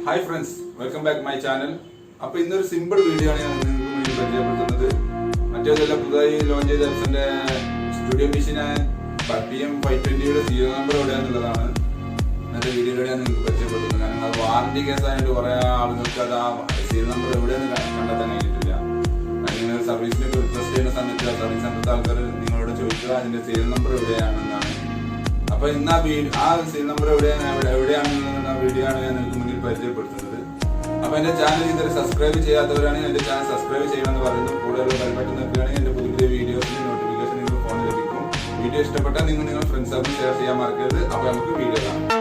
Hi friends, welcome back my channel. അപ്പോൾ ഇന്നൊരു simple video ആണ് ഞാൻ നിങ്ങൾക്ക് മുന്നിൽ പരിചയപ്പെടുത്തുന്നത്. മറ്റേതല്ല, പുതുതായി ലോഞ്ച് ചെയ്ത എപ്സന്റെ സ്റ്റുഡിയോ മെഷീൻ PM520യുടെ സീരിയൽ നമ്പർ എവിടെയാണെന്നുള്ളതാണ് ഇന്നത്തെ വീഡിയോയിലൂടെ ഞാൻ നിങ്ങൾക്ക് പരിചയപ്പെടുത്തുന്നത്. കാരണം അത് വാറന്റി കേസായിട്ട് കുറേ ആളുകൾക്ക് അത് ആ സീരിയൽ നമ്പർ എവിടെയെന്ന് കണ്ടെത്താൻ കഴിഞ്ഞിട്ടില്ല. നിങ്ങൾ സർവീസിനൊക്കെ റിക്വസ്റ്റ് ചെയ്യുന്ന സമയത്ത് സർവീസ് സെന്ററിലെ ആൾക്കാർ നിങ്ങളോട് ചോദിക്കുക അതിന്റെ സീരിയൽ നമ്പർ എവിടെയാണെന്നാണ്. അപ്പൊ ഇന്ന് ആ സീരിയൽ നമ്പർ എവിടെയാണെന്നുള്ള വീഡിയോ ആണ് ഞാൻ നിങ്ങൾക്ക് മുന്നിൽ പരിചയപ്പെടുത്തുന്നത്. അപ്പൊ എന്റെ ചാനൽ ഇതുവരെ സബ്സ്ക്രൈബ് ചെയ്യാത്തവരാണെങ്കിൽ എന്റെ ചാനൽ സബ്സ്ക്രൈബ് ചെയ്യണമെന്ന് പറയുന്നു. കൂടുതൽ ബെൽബട്ടൺ നിൽക്കുകയാണെങ്കിൽ എന്റെ പുതിയ പുതിയ വീഡിയോസിന്റെ നോട്ടിഫിക്കേഷൻ നിങ്ങൾക്ക് ഫോണിൽ ലഭിക്കും. വീഡിയോ ഇഷ്ടപ്പെട്ടാൽ നിങ്ങൾ ഫ്രണ്ട്സും ഷെയർ ചെയ്യാൻ മറക്കരുത്. അപ്പൊ നമുക്ക് വീഡിയോ കാണാം.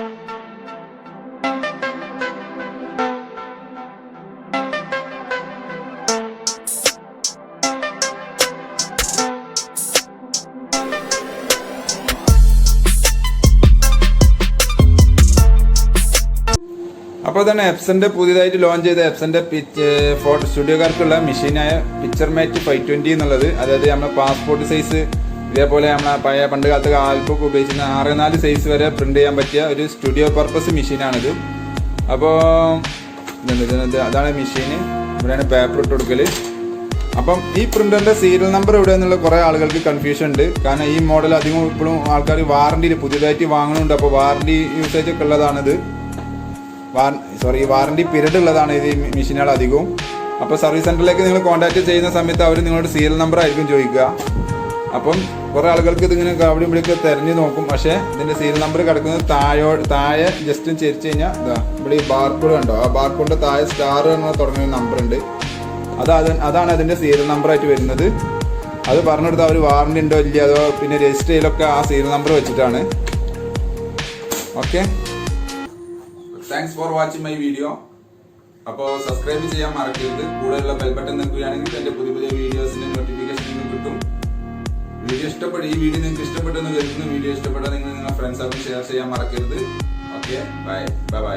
അപ്പോൾ തന്നെ എപ്സന്റെ പുതിയതായിട്ട് ലോഞ്ച് ചെയ്ത എപ്സന്റെ ഫോട്ടോ സ്റ്റുഡിയോക്കാർക്കുള്ള മെഷീനായ പിക്ചർമാറ്റ് 520 എന്നുള്ളത്, അതായത് നമ്മുടെ പാസ്പോർട്ട് സൈസ്, ഇതേപോലെ നമ്മളെ പഴയ പണ്ട് കാലത്ത് ആൽബുക്ക് ഉപയോഗിക്കുന്ന 6-4 സൈസ് വരെ പ്രിന്റ് ചെയ്യാൻ പറ്റിയ ഒരു സ്റ്റുഡിയോ പർപ്പസ് മെഷീനാണിത്. അപ്പോൾ അതാണ് മെഷീൻ. ഇവിടെയാണ് പേപ്പർ ഇട്ട് കൊടുക്കൽ. അപ്പം ഈ പ്രിന്ററിന്റെ സീരിയൽ നമ്പർ എവിടെയെന്നുള്ള കുറേ ആളുകൾക്ക് കൺഫ്യൂഷൻ ഉണ്ട്. കാരണം ഈ മോഡൽ അധികം ഇപ്പോഴും ആൾക്കാർ വാറണ്ടിയിൽ പുതിയതായിട്ട് വാങ്ങുന്നുണ്ട്. അപ്പോൾ വാറണ്ടി യൂസേജ് ഒക്കെ ഉള്ളതാണിത്. വാറണ്ടി പീരീഡ് ഉള്ളതാണ് ഇത് മെഷീനുകൾ അധികവും. അപ്പോൾ സർവീസ് സെന്ററിലേക്ക് നിങ്ങൾ കോൺടാക്ട് ചെയ്യുന്ന സമയത്ത് അവർ നിങ്ങളുടെ സീരിയൽ നമ്പർ ആയിരിക്കും ചോദിക്കുക. അപ്പം കുറേ ആളുകൾക്ക് ഇതിങ്ങനെ അവിടെ ഇവിടെയൊക്കെ തിരഞ്ഞു നോക്കും. പക്ഷേ ഇതിൻ്റെ സീരിയൽ നമ്പർ കിടക്കുന്നത് താഴെ ജസ്റ്റ് ചെരിച്ച് കഴിഞ്ഞാൽ ഇവിടെ ഈ ബാർകോഡ് കണ്ടോ, ആ ബാർകോഡിൻ്റെ താഴെ സ്റ്റാർ എന്ന തുടങ്ങുന്ന നമ്പർ ഉണ്ട്. അതാണ് അതിൻ്റെ സീരിയൽ നമ്പറായിട്ട് വരുന്നത്. അത് പറഞ്ഞെടുത്ത് അവർ വാറണ്ടി ഉണ്ടോ ഇല്ല, അതോ പിന്നെ രജിസ്റ്റർ ചെയ്യലൊക്കെ ആ സീരിയൽ നമ്പർ വെച്ചിട്ടാണ്. Okay, thanks for watching my video. അപ്പോൾ സബ്സ്ക്രൈബ് ചെയ്യാൻ മറക്കരുത്. കൂടെയുള്ള ബെൽ ബട്ടൺ നിൽക്കുകയാണെങ്കിൽ എൻ്റെ പുതിയ പുതിയ വീഡിയോസിൻ്റെ നോട്ടിഫിക്കേഷൻ നിങ്ങൾക്ക് കിട്ടും. ഈ വീഡിയോ നിങ്ങൾക്ക് ഇഷ്ടപ്പെട്ടെന്ന് കരുതുന്നു. വീഡിയോ ഇഷ്ടപ്പെട്ടാൽ നിങ്ങൾ നിങ്ങളുടെ ഫ്രണ്ട്സൊക്കെ ഷെയർ ചെയ്യാൻ മറക്കരുത്. Okay, by.